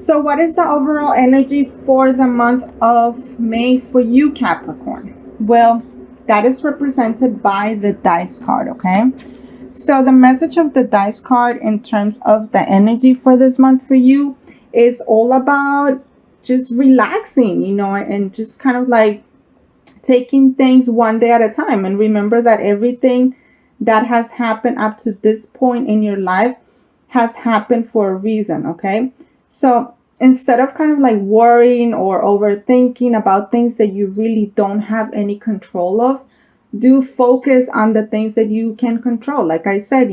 So what is the overall energy for the month of May for you, Capricorn? Well, that is represented by the dice card, okay? So the message of the dice card in terms of the energy for this month for you is all about just relaxing, and just kind of like taking things one day at a time. And remember that everything that has happened up to this point in your life has happened for a reason, okay? So instead of kind of like worrying or overthinking about things that you really don't have any control of, do focus on the things that you can control. Like I said,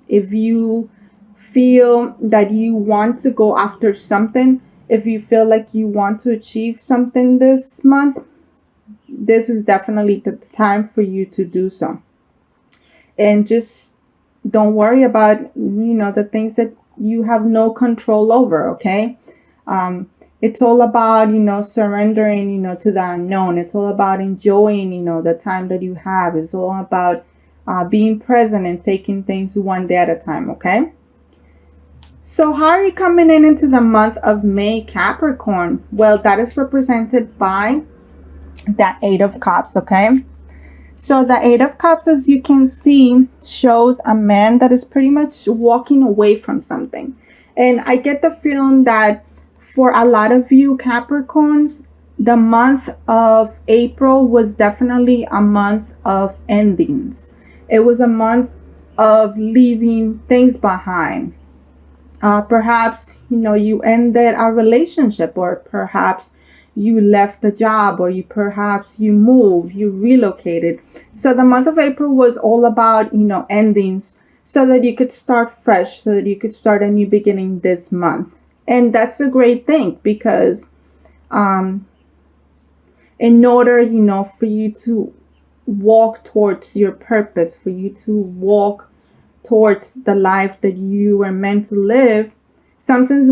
if you feel that you want to go after something, if you feel like you want to achieve something this month, this is definitely the time for you to do so. And just don't worry about, the things that you have no control over, okay? It's all about, surrendering, to the unknown. It's all about enjoying, the time that you have. It's all about being present and taking things one day at a time, okay? So how are you coming into the month of May, Capricorn? Well, that is represented by the Eight of Cups, okay? So the Eight of Cups, as you can see, shows a man that is pretty much walking away from something. And I get the feeling that for a lot of you Capricorns, the month of April was definitely a month of endings. It was a month of leaving things behind. Perhaps, you ended a relationship, or perhaps you left the job, or perhaps you moved, you relocated. So the month of April was all about, endings, so that you could start fresh, so that you could start a new beginning this month. And that's a great thing, because in order, for you to walk towards your purpose, for you to walk towards the life that you were meant to live, sometimes,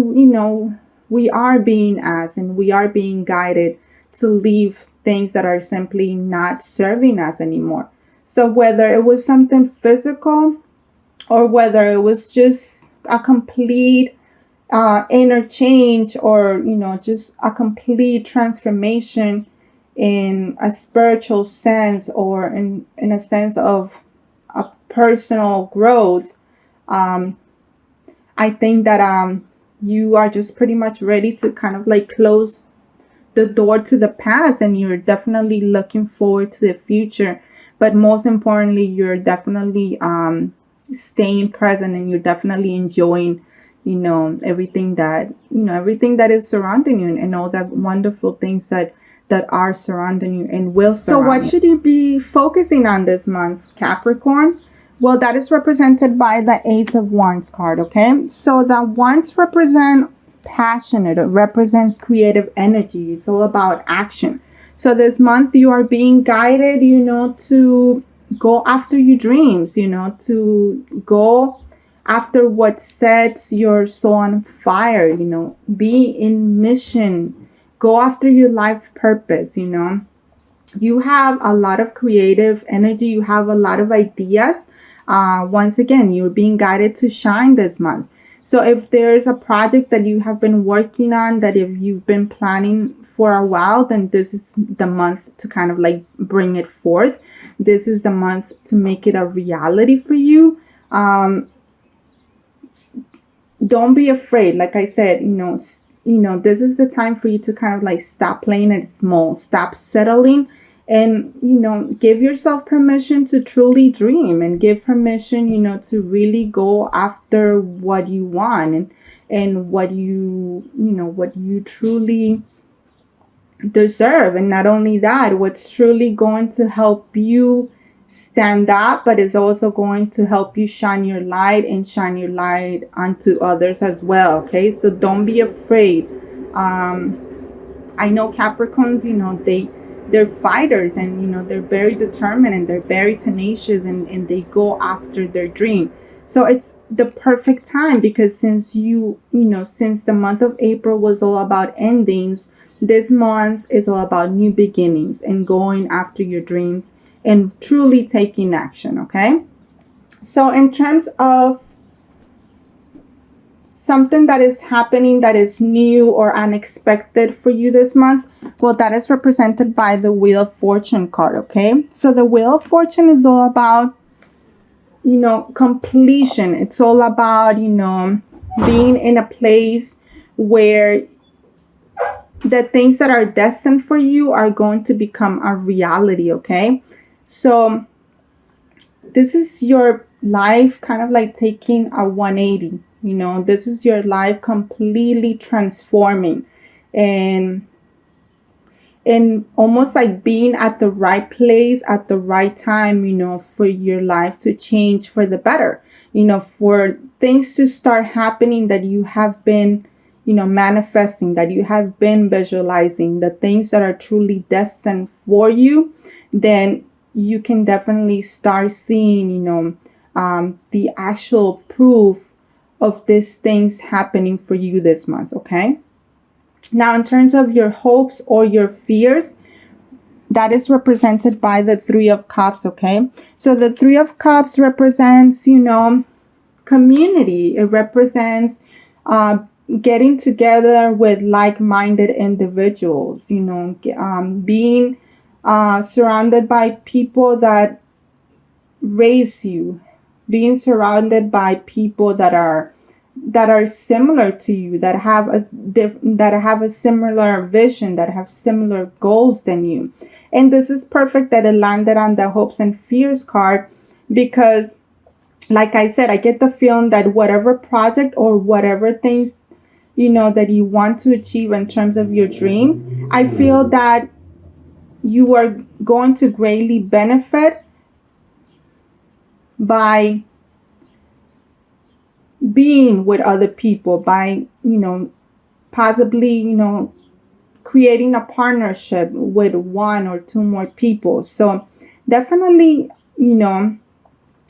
we are being asked and we are being guided to leave things that are simply not serving us anymore. So whether it was something physical, or whether it was just a complete interchange, or just a complete transformation in a spiritual sense, or in a sense of a personal growth, I think that you are just pretty much ready to kind of like close the door to the past, and you're definitely looking forward to the future. But most importantly, you're definitely staying present, and you're definitely enjoying everything that is surrounding you, and all the wonderful things that are surrounding you and will surround you. So what should you be focusing on this month, Capricorn? Well, that is represented by the Ace of Wands card, okay? So the Wands represent passionate. It represents creative energy. It's all about action. So this month you are being guided, to go after your dreams, to go after what sets your soul on fire, be in mission, go after your life purpose, You have a lot of creative energy. You have a lot of ideas. Once again, you're being guided to shine this month. So if there's a project that you have been working on, that if you've been planning for a while, then this is the month to kind of like bring it forth. This is the month to make it a reality for you. Don't be afraid. Like I said, this is the time for you to kind of like stop playing it small, stop settling, and give yourself permission to truly dream, and give permission to really go after what you want, and what you truly deserve. And not only that, what's truly going to help you stand up, but is also going to help you shine your light, and shine your light onto others as well. Okay, so don't be afraid. I know Capricorns, they're fighters, and they're very determined, and they're very tenacious, and they go after their dream. So it's the perfect time, because since since the month of April was all about endings, this month is all about new beginnings and going after your dreams and truly taking action. Okay, so in terms of something that is happening that is new or unexpected for you this month, well, that is represented by the Wheel of Fortune card, okay? So the Wheel of Fortune is all about, completion. It's all about, being in a place where the things that are destined for you are going to become a reality, okay? So this is your life kind of like taking a 180. This is your life completely transforming and almost like being at the right place at the right time, for your life to change for the better, for things to start happening that you have been, manifesting, that you have been visualizing, the things that are truly destined for you. Then you can definitely start seeing, the actual proof of these things happening for you this month, okay? Now, in terms of your hopes or your fears, that is represented by the Three of Cups, okay? So the Three of Cups represents, community. It represents getting together with like-minded individuals, being surrounded by people that raise you, being surrounded by people that are similar to you, that have a similar vision, that have similar goals than you. And this is perfect that it landed on the hopes and fears card, because like I said, I get the feeling that whatever project or whatever things that you want to achieve in terms of your dreams, I feel that you are going to greatly benefit by being with other people, by possibly creating a partnership with one or two more people. So definitely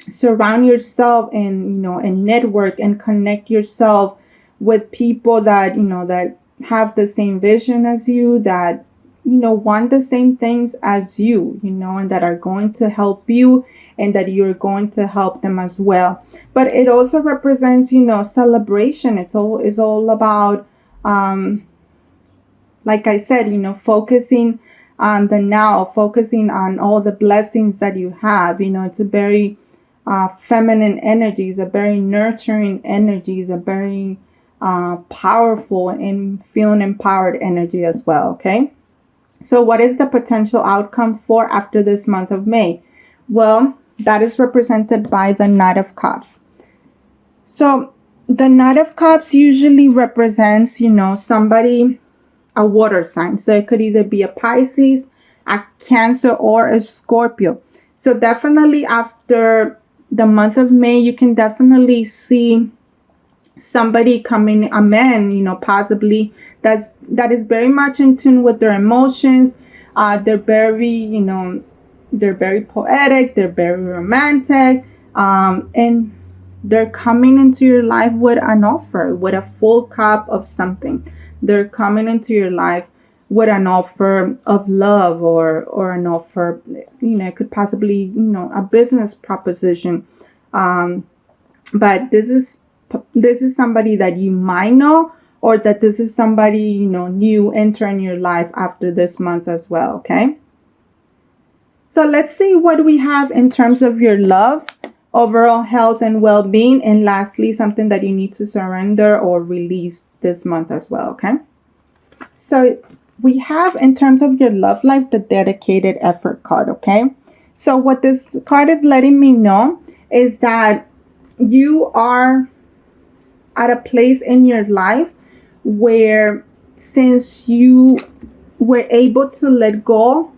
surround yourself and network and connect yourself with people that that have the same vision as you, that want the same things as you, and that are going to help you, and that you're going to help them as well. But it also represents, celebration. It's all about, like I said, focusing on the now, focusing on all the blessings that you have. It's a very feminine energy. It's a very nurturing energy. It's a very powerful and feeling empowered energy as well. Okay. So what is the potential outcome for after this month of May? Well, that is represented by the Knight of Cups. So the Knight of Cups usually represents, somebody, a water sign. So it could either be a Pisces, a Cancer, or a Scorpio. So definitely after the month of May, you can definitely see somebody coming, a man, possibly that is very much in tune with their emotions. They're very, they're very poetic, they're very romantic, and they're coming into your life with an offer, with a full cup of something. They're coming into your life with an offer of love, or an offer, it could possibly, a business proposition. But this is somebody that you might know, or that this is somebody, new entering your life after this month as well, okay? So let's see what we have in terms of your love, overall health and well-being, and lastly, something that you need to surrender or release this month as well, okay? So we have, in terms of your love life, the dedicated effort card, okay? So what this card is letting me know is that you are at a place in your life where, since you were able to let go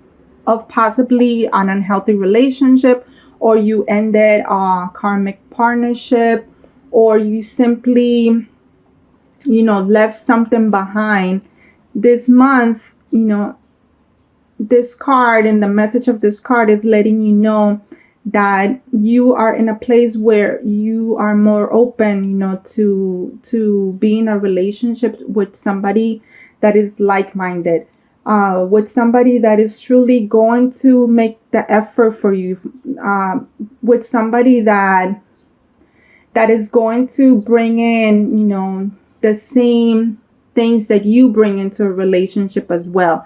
of possibly an unhealthy relationship, or you ended a karmic partnership, or you simply, left something behind, this month, this card and the message of this card is letting you know that you are in a place where you are more open, to be in a relationship with somebody that is like-minded, with somebody that is truly going to make the effort for you, with somebody that that is going to bring in, you know, the same things that you bring into a relationship as well.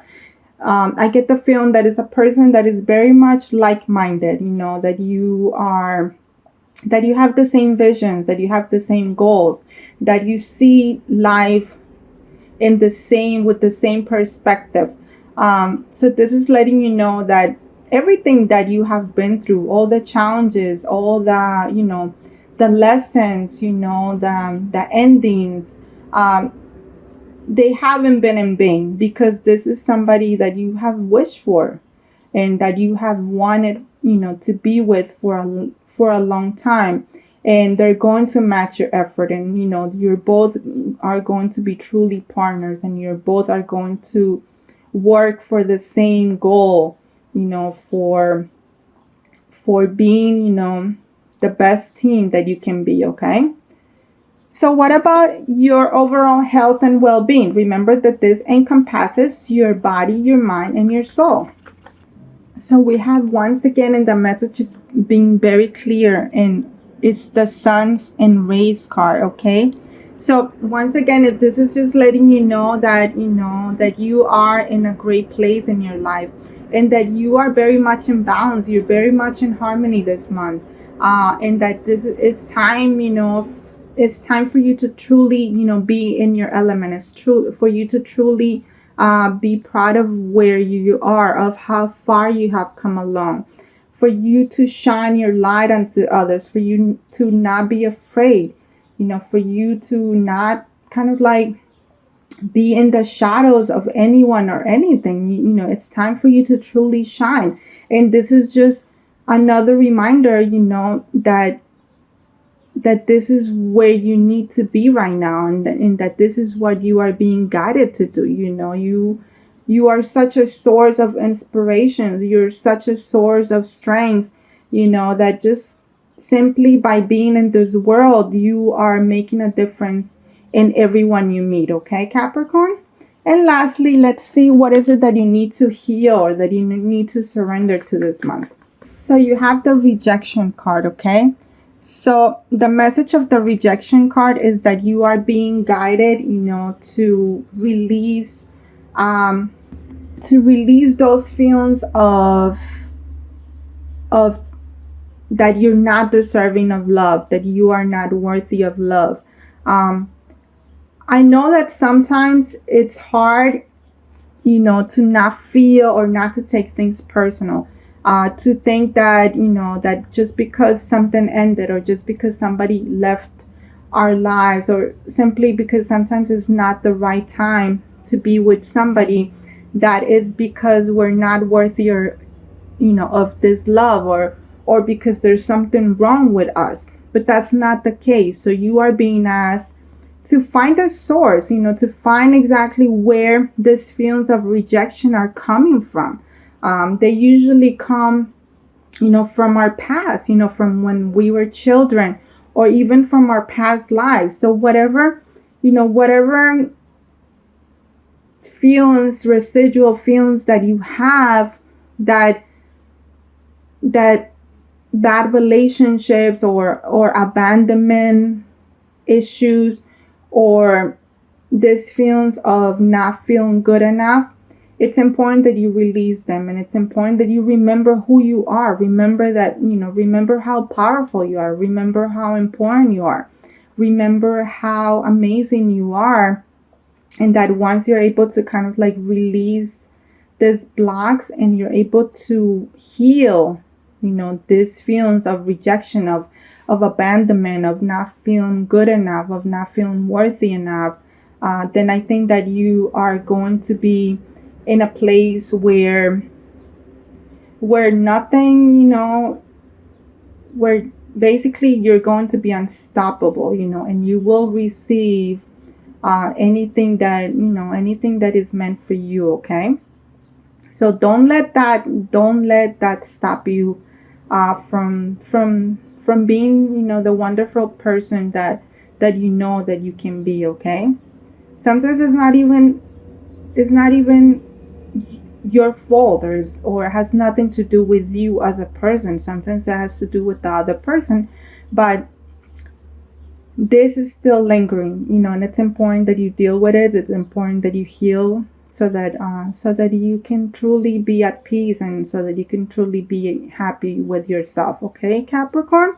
I get the feeling that it's a person that is very much like-minded, you know, that you have the same visions, that you have the same goals, that you see life with the same perspective. So this is letting you know that everything that you have been through, all the challenges, all the, you know, the lessons, you know, the endings, they haven't been in vain, because this is somebody that you have wished for and that you have wanted, you know, to be with for a long time. And they're going to match your effort, and you know, you're both are going to be truly partners, and you're both are going to work for the same goal, you know, for being, you know, the best team that you can be. Okay, so what about your overall health and well-being? Remember that this encompasses your body, your mind, and your soul. So we have, once again, and the message is being very clear, and it's the Suns and Rays card. Okay, so once again, this is just letting you know that, you know, that you are in a great place in your life, and that you are very much in balance, you're very much in harmony this month, and that this is time, you know, it's time for you to truly, you know, be in your element. It's true for you to truly be proud of where you are, of how far you have come along, for you to shine your light onto others, for you to not be afraid, you know, for you to not kind of like be in the shadows of anyone or anything. You know, it's time for you to truly shine. And this is just another reminder, you know, that this is where you need to be right now, and that this is what you are being guided to do. You know, you are such a source of inspiration, you're such a source of strength, you know, that just simply by being in this world, you are making a difference in everyone you meet. Okay, Capricorn? And lastly, let's see, what is it that you need to heal, or that you need to surrender to this month? So you have the rejection card. Okay, so the message of the rejection card is that you are being guided, you know, to release those feelings of that you're not deserving of love, that you are not worthy of love. I know that sometimes it's hard, you know, to not feel or not to take things personal. To think that, you know, that just because something ended, or just because somebody left our lives, or simply because sometimes it's not the right time to be with somebody, that is because we're not worthy, or, you know, of this love, or because there's something wrong with us. But that's not the case. So you are being asked to find a source, you know, to find exactly where these feelings of rejection are coming from. They usually come, you know, from our past, you know, from when we were children, or even from our past lives. So whatever, you know, whatever feelings, residual feelings that you have, that bad relationships, or abandonment issues, or these feelings of not feeling good enough, it's important that you release them, and it's important that you remember who you are. Remember that, you know, remember how powerful you are. Remember how important you are. Remember how amazing you are. And that once you're able to kind of like release these blocks, and you're able to heal, you know, these feelings of rejection, of abandonment, of not feeling good enough, of not feeling worthy enough, then I think that you are going to be in a place where nothing, you know, where basically you're going to be unstoppable, you know, and you will receive anything that is meant for you. Okay, so don't let that stop you from being, you know, the wonderful person that you know that you can be. Okay, sometimes it's not even your fault, or has nothing to do with you as a person. Sometimes that has to do with the other person, but this is still lingering, you know, and it's important that you deal with it. It's important that you heal so that you can truly be at peace and so that you can truly be happy with yourself. Okay, Capricorn?